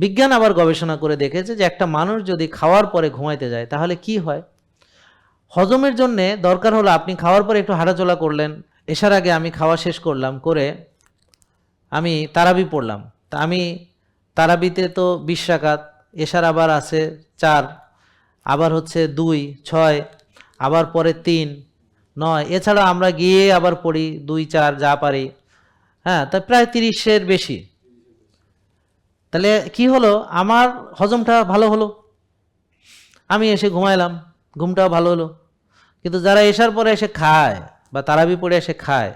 বিজ্ঞান আবার গবেষণা করে দেখেছে যে একটা মানুষ যদি খাওয়ার পরে ঘুমাইতে যায় তাহলে কি হয়। হজমের জন্যে দরকার হলো আপনি খাওয়ার পরে একটু হাঁটাচলা করলেন, এশার আগে আমি খাওয়া শেষ করলাম, করে আমি তারাবি পড়লাম। তা আমি তারাবিতে তো 20 রাকাত, এশার আবার আছে 4, আবার হচ্ছে 2, 6, আবার পরে 3, 9, এছাড়া আমরা গিয়ে আবার পড়ি 2, 4 যা পারি। হ্যাঁ, তা প্রায় 30-এর বেশি। তাহলে কি হলো, আমার হজমটা ভালো হলো, আমি এসে ঘুমাইলাম, ঘুমটাও ভালো হলো। কিন্তু যারা এসার পরে এসে খায় বা তারাবি পড়ে এসে খায়,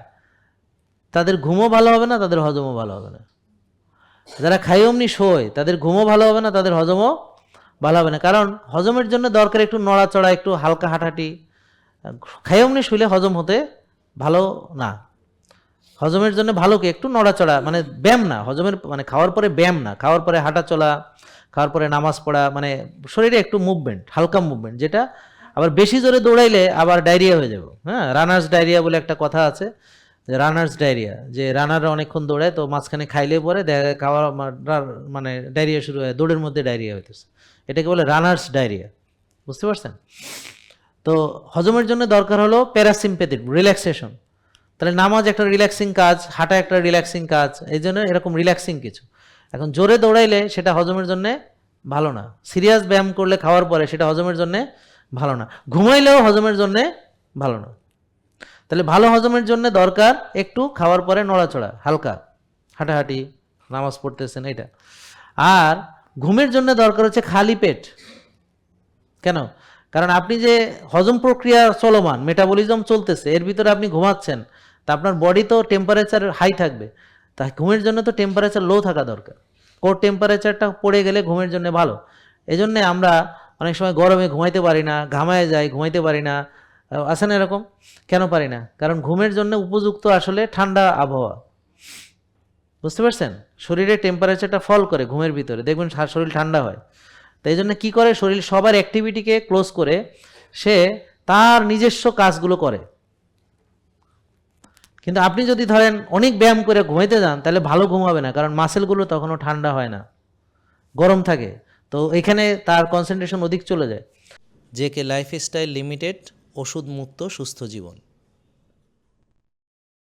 তাদের ঘুমও ভালো হবে না, তাদের হজমও ভালো হবে না। যারা খাই অমনি শোয়, তাদের ঘুমও ভালো হবে না, তাদের হজমও ভালো হবে না। কারণ হজমের জন্য দরকার একটু নড়াচড়া, একটু হালকা হাঁটাহাঁটি। খাই অমনি শুলে হজম হতে ভালো না। হজমের জন্য ভালো কি একটু নড়াচড়া, মানে ব্যায়াম না, হজমের মানে খাওয়ার পরে ব্যায়াম না, খাওয়ার পরে হাঁটা চলা, খাওয়ার পরে নামাজ পড়া, মানে শরীরে একটু মুভমেন্ট, হালকা মুভমেন্ট। যেটা আবার বেশি জোরে দৌড়াইলে আবার ডায়রিয়া হয়ে যাবে। হ্যাঁ, রানার্স ডায়রিয়া বলে একটা কথা আছে, যে রানার্স ডায়রিয়া, যে রানাররা অনেকক্ষণ দৌড়ায় তো মাঝখানে খাইলে পরে দেখা যায় খাওয়া মানে ডায়রিয়া শুরু হয়, দৌড়ের মধ্যে ডায়রিয়া হইতেছে, এটাকে বলে রানার্স ডায়রিয়া। বুঝতে পারছেন? তো হজমের জন্য দরকার হলো প্যারাসিম্পেথিক রিল্যাক্সেশন। তাহলে নামাজ একটা রিল্যাক্সিং কাজ, হাঁটা একটা রিল্যাক্সিং কাজ, এই জন্য এরকম রিল্যাক্সিং কিছু। এখন জোরে দৌড়াইলে সেটা হজমের জন্যে ভালো না, সিরিয়াস ব্যায়াম করলে খাওয়ার পরে সেটা হজমের জন্যে ভালো না, ঘুমাইলেও হজমের জন্যে ভালো না। তাহলে ভালো হজমের জন্য দরকার একটু খাওয়ার পরে নড়াচড়া, হালকা হাঁটাহাঁটি, নামাজ পড়তেছেন এটা। আর ঘুমের জন্য দরকার হচ্ছে খালি পেট। কেন? কারণ আপনি যে হজম প্রক্রিয়া চলমান, মেটাবলিজম চলতেছে, এর ভিতরে আপনি ঘুমাচ্ছেন, তা আপনার বডি তো টেম্পারেচার হাই থাকবে, তা ঘুমের জন্য তো টেম্পারেচার লো থাকা দরকার। কোর টেম্পারেচারটা পড়ে গেলে ঘুমের জন্য ভালো। এই জন্যে আমরা অনেক সময় গরমে ঘুমাইতে পারি না, ঘামায় যাই, ঘুমাইতে পারি না, আছে না এরকম? কেন পারি না? কারণ ঘুমের জন্য উপযুক্ত আসলে ঠান্ডা আবহাওয়া। বুঝতে পারছেন? শরীরের টেম্পারেচারটা ফল করে ঘুমের ভিতরে, দেখবেন শরীর ঠান্ডা হয়। তাই জন্য কি করে, শরীর সবার অ্যাক্টিভিটিকে ক্লোজ করে সে তার নিজস্ব কাজগুলো করে। কিন্তু আপনি যদি ধরেন অনেক ব্যায়াম করে ঘুমাইতে যান, তাহলে ভালো ঘুম হবে না, কারণ মাসেলগুলো তখনও ঠান্ডা হয় না, গরম থাকে। তো এখানে তার কনসেন্ট্রেশন অধিক চলে যায়। জেকে লাইফস্টাইল লিমিটেড, ওষুধ মুক্ত সুস্থ জীবন।